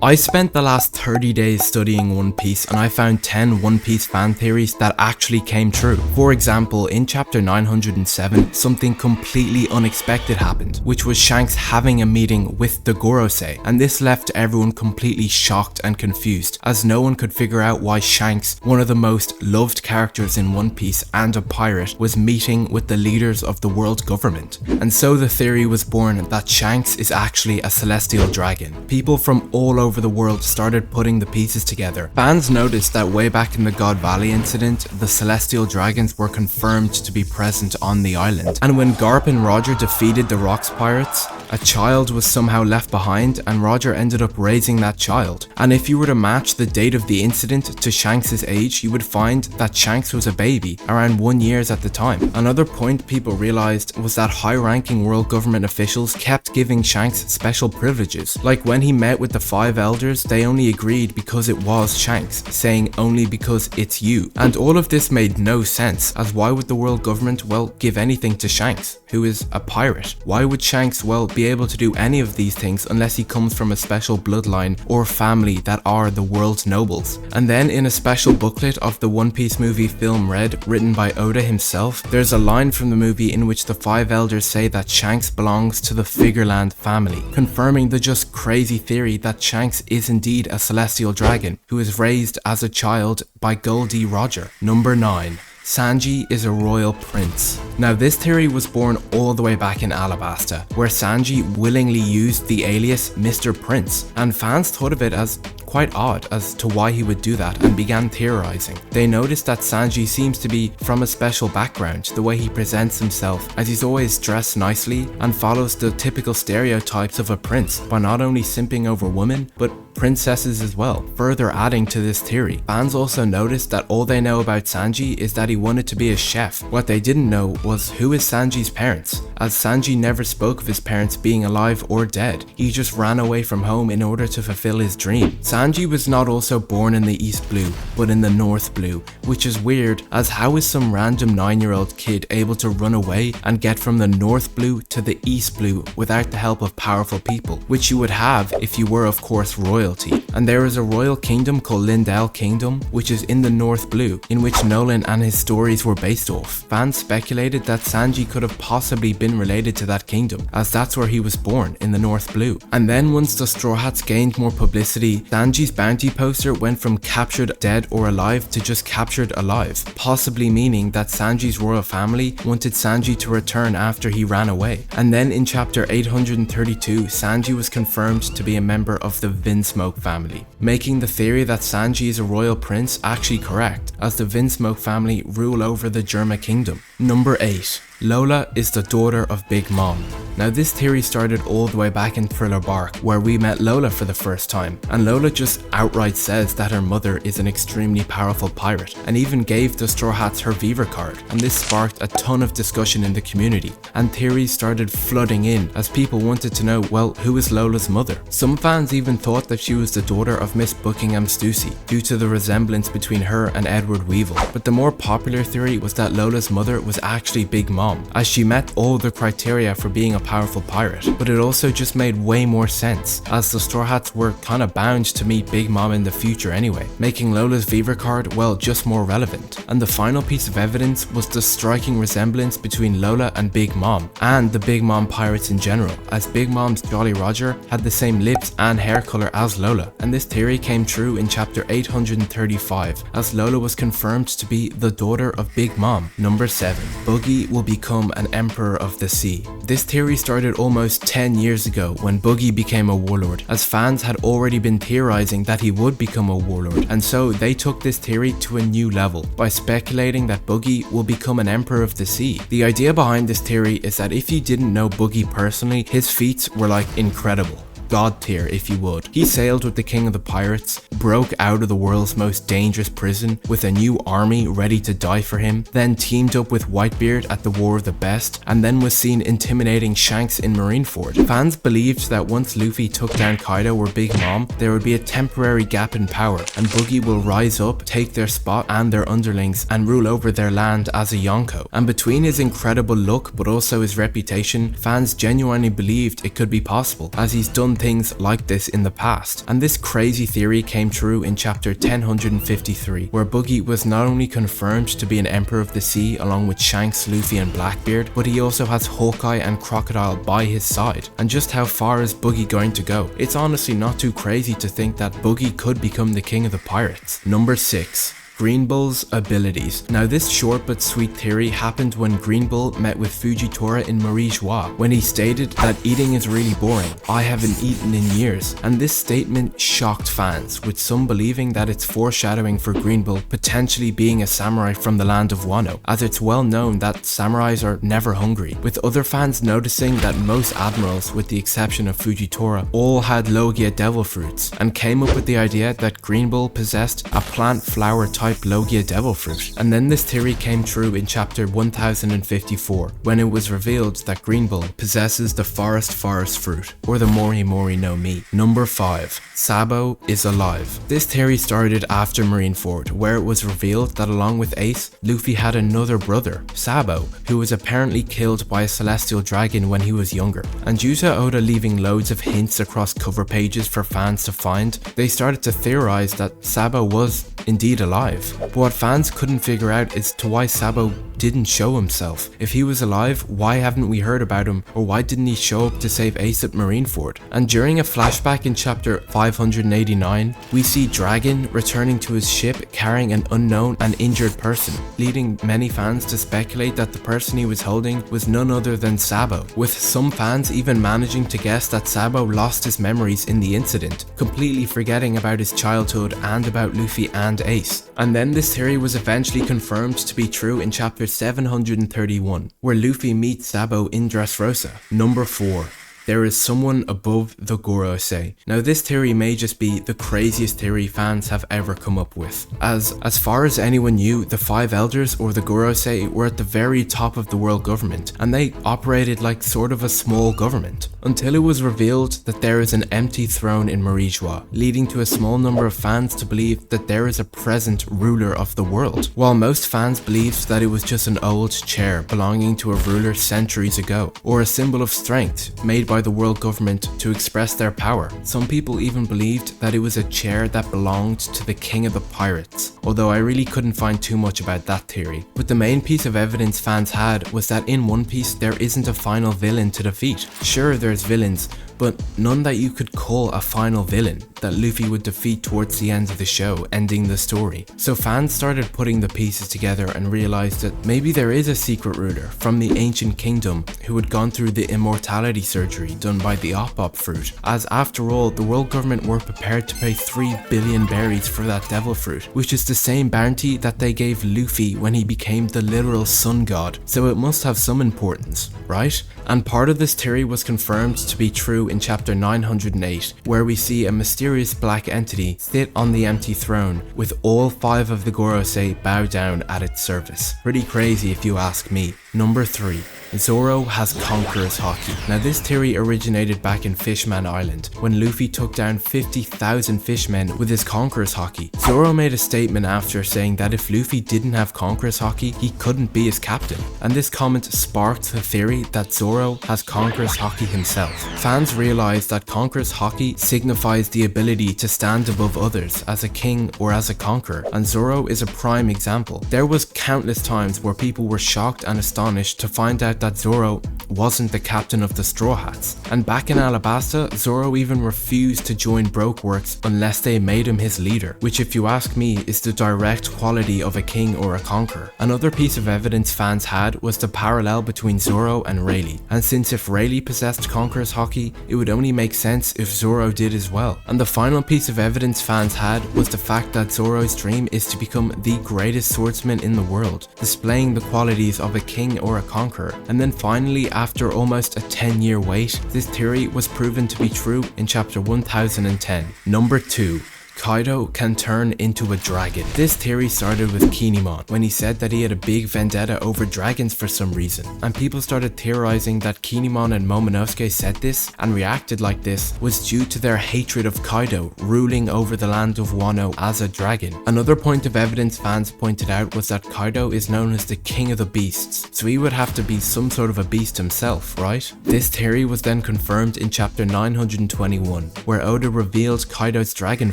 I spent the last 30 days studying One Piece and I found 10 One Piece fan theories that actually came true. For example, in chapter 907, something completely unexpected happened, which was Shanks having a meeting with the Gorosei, and this left everyone completely shocked and confused, as no one could figure out why Shanks, one of the most loved characters in One Piece and a pirate, was meeting with the leaders of the world government. And so the theory was born that Shanks is actually a celestial dragon. People from all over the world started putting the pieces together. Fans noticed that way back in the God Valley incident, the celestial dragons were confirmed to be present on the island. And when Garp and Roger defeated the Rocks pirates, a child was somehow left behind and Roger ended up raising that child. And if you were to match the date of the incident to Shanks' age, you would find that Shanks was a baby, around 1 year at the time. Another point people realized was that high-ranking world government officials kept giving Shanks special privileges. Like when he met with the 5 elders, they only agreed because it was Shanks, saying only because it's you. And all of this made no sense, as why would the world government, well, give anything to Shanks, who is a pirate? Why would Shanks, well, be able to do any of these things unless he comes from a special bloodline or family that are the world's nobles? And then in a special booklet of the One Piece movie film Red, written by Oda himself, there's a line from the movie in which the 5 elders say that Shanks belongs to the Figureland family, confirming the just crazy theory that Shanks is indeed a celestial dragon who is raised as a child by Gol D. Roger. Number 9. Sanji is a royal prince. Now this theory was born all the way back in Alabasta, where Sanji willingly used the alias Mr. Prince, and fans thought of it as quite odd as to why he would do that and began theorizing. They noticed that Sanji seems to be from a special background, the way he presents himself, as he's always dressed nicely and follows the typical stereotypes of a prince by not only simping over women, but princesses as well, further adding to this theory. Fans also noticed that all they know about Sanji is that he wanted to be a chef. What they didn't know was who is Sanji's parents, as Sanji never spoke of his parents being alive or dead. He just ran away from home in order to fulfill his dream. Sanji was not also born in the East Blue, but in the North Blue, which is weird, as how is some random 9-year-old kid able to run away and get from the North Blue to the East Blue without the help of powerful people, which you would have if you were of course royalty. And there is a royal kingdom called Lindell Kingdom, which is in the North Blue, in which Nolan and his stories were based off. Fans speculated that Sanji could have possibly been related to that kingdom, as that's where he was born, in the North Blue. And then once the Straw Hats gained more publicity, Sanji's bounty poster went from captured dead or alive to just captured alive, possibly meaning that Sanji's royal family wanted Sanji to return after he ran away. And then in chapter 832, Sanji was confirmed to be a member of the Vinsmoke family, making the theory that Sanji is a royal prince actually correct, as the Vinsmoke family rule over the Germa kingdom. Number 8. Lola is the daughter of Big Mom. Now this theory started all the way back in Thriller Bark, where we met Lola for the first time, and Lola just outright says that her mother is an extremely powerful pirate, and even gave the Straw Hats her Beaver card, and this sparked a ton of discussion in the community, and theories started flooding in as people wanted to know, well, who is Lola's mother? Some fans even thought that she was the daughter of Miss Buckingham Stussy, due to the resemblance between her and Edward Weevil, but the more popular theory was that Lola's mother was actually Big Mom, as she met all the criteria for being a powerful pirate. But it also just made way more sense, as the Straw Hats were kinda bound to meet Big Mom in the future anyway, making Lola's Beaver card, well, just more relevant. And the final piece of evidence was the striking resemblance between Lola and Big Mom, and the Big Mom pirates in general, as Big Mom's Jolly Roger had the same lips and hair color as Lola. And this theory came true in chapter 835, as Lola was confirmed to be the daughter of Big Mom. Number 7. Buggy will become an emperor of the sea. This theory started almost 10 years ago when Buggy became a warlord, as fans had already been theorizing that he would become a warlord, and so they took this theory to a new level by speculating that Buggy will become an emperor of the sea. The idea behind this theory is that if you didn't know Buggy personally, his feats were like incredible. God tier if you would. He sailed with the king of the pirates, broke out of the world's most dangerous prison with a new army ready to die for him, then teamed up with Whitebeard at the War of the Best, and then was seen intimidating Shanks in Marineford. Fans believed that once Luffy took down Kaido or Big Mom, there would be a temporary gap in power, and Buggy will rise up, take their spot and their underlings, and rule over their land as a Yonko. And between his incredible luck but also his reputation, fans genuinely believed it could be possible, as he's done done things like this in the past, and this crazy theory came true in chapter 1053, where Buggy was not only confirmed to be an Emperor of the Sea along with Shanks, Luffy and Blackbeard, but he also has Hawkeye and Crocodile by his side. And just how far is Buggy going to go? It's honestly not too crazy to think that Buggy could become the king of the pirates. Number 6. Green Bull's abilities. Now this short but sweet theory happened when Green Bull met with Fujitora in Marie Joie, when he stated that eating is really boring, I haven't eaten in years, and this statement shocked fans, with some believing that it's foreshadowing for Green Bull potentially being a samurai from the land of Wano, as it's well known that samurais are never hungry, with other fans noticing that most admirals, with the exception of Fujitora, all had Logia devil fruits, and came up with the idea that Green Bull possessed a plant flower type Logia devil fruit. And then this theory came true in chapter 1054, when it was revealed that Green Bull possesses the forest fruit, or the Mori Mori no Mi. Number 5. Sabo is alive. This theory started after Marineford, where it was revealed that along with Ace, Luffy had another brother, Sabo, who was apparently killed by a celestial dragon when he was younger. And due to Oda leaving loads of hints across cover pages for fans to find, they started to theorize that Sabo was indeed alive. But what fans couldn't figure out is to why Sabo didn't show himself. If he was alive, why haven't we heard about him, or why didn't he show up to save Ace at Marineford? And during a flashback in chapter 589, we see Dragon returning to his ship carrying an unknown and injured person, leading many fans to speculate that the person he was holding was none other than Sabo, with some fans even managing to guess that Sabo lost his memories in the incident, completely forgetting about his childhood and about Luffy and Ace. And then this theory was eventually confirmed to be true in chapter 731, where Luffy meets Sabo in Dressrosa. Number 4. There is someone above the Gorosei. Now this theory may just be the craziest theory fans have ever come up with, as far as anyone knew, the 5 elders or the Gorosei were at the very top of the world government, and they operated like sort of a small government, until it was revealed that there is an empty throne in Marie Joie, leading to a small number of fans to believe that there is a present ruler of the world, while most fans believed that it was just an old chair belonging to a ruler centuries ago, or a symbol of strength made by the world government to express their power. Some people even believed that it was a chair that belonged to the king of the pirates, although I really couldn't find too much about that theory. But the main piece of evidence fans had was that in One Piece there isn't a final villain to defeat. Sure, there's villains, but none that you could call a final villain that Luffy would defeat towards the end of the show, ending the story. So fans started putting the pieces together and realized that maybe there is a secret ruler from the ancient kingdom who had gone through the immortality surgery done by the Op fruit, as after all, the world government were prepared to pay 3 billion berries for that devil fruit, which is the same bounty that they gave Luffy when he became the literal sun god, so it must have some importance, right? And part of this theory was confirmed to be true in chapter 908, where we see a mysterious black entity sit on the empty throne with all 5 of the Gorosei bow down at its service. Pretty crazy if you ask me. Number 3. Zoro has Conqueror's Haki. Now this theory originated back in Fishman Island, when Luffy took down 50,000 fishmen with his Conqueror's Haki. Zoro made a statement after saying that if Luffy didn't have Conqueror's Haki, he couldn't be his captain. And this comment sparked the theory that Zoro has Conqueror's Haki himself. Fans realized that Conqueror's Haki signifies the ability to stand above others as a king or as a conqueror, and Zoro is a prime example. There was countless times where people were shocked and astonished to find out that Zoro wasn't the captain of the Straw Hats. And back in Alabasta, Zoro even refused to join Brokeworks unless they made him his leader, which if you ask me is the direct quality of a king or a conqueror. Another piece of evidence fans had was the parallel between Zoro and Rayleigh, and since if Rayleigh possessed Conqueror's Haki, it would only make sense if Zoro did as well. And the final piece of evidence fans had was the fact that Zoro's dream is to become the greatest swordsman in the world, displaying the qualities of a king or a conqueror. And then finally, after almost a 10-year wait, this theory was proven to be true in chapter 1010. Number 2. Kaido can turn into a dragon. This theory started with Kinemon when he said that he had a big vendetta over dragons for some reason, and people started theorizing that Kinemon and Momonosuke said this and reacted like this was due to their hatred of Kaido ruling over the land of Wano as a dragon. Another point of evidence fans pointed out was that Kaido is known as the king of the beasts, so he would have to be some sort of a beast himself, right? This theory was then confirmed in chapter 921, where Oda revealed Kaido's dragon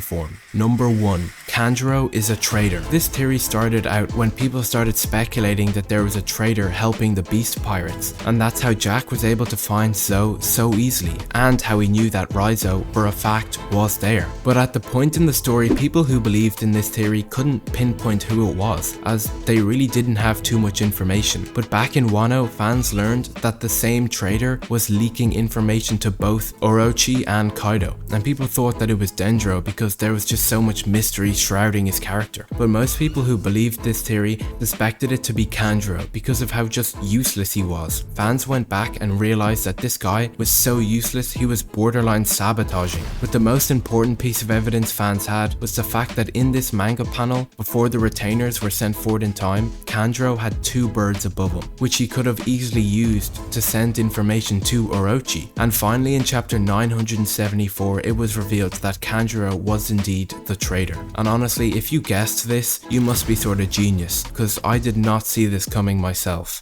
form. Number 1. Kanjuro is a traitor. This theory started out when people started speculating that there was a traitor helping the beast pirates, and that's how Jack was able to find Zoe so easily, and how he knew that Raizo, for a fact, was there. But at the point in the story, people who believed in this theory couldn't pinpoint who it was, as they really didn't have too much information. But back in Wano, fans learned that the same traitor was leaking information to both Orochi and Kaido, and people thought that it was Dendro because there was just so much mystery shrouding his character. But most people who believed this theory suspected it to be Kanjuro because of how just useless he was. Fans went back and realized that this guy was so useless he was borderline sabotaging. But the most important piece of evidence fans had was the fact that in this manga panel, before the retainers were sent forward in time, Kanjuro had 2 birds above him, which he could have easily used to send information to Orochi. And finally in chapter 974, it was revealed that Kanjuro was indeed the traitor. And honestly, if you guessed this, you must be sort of genius, because I did not see this coming myself.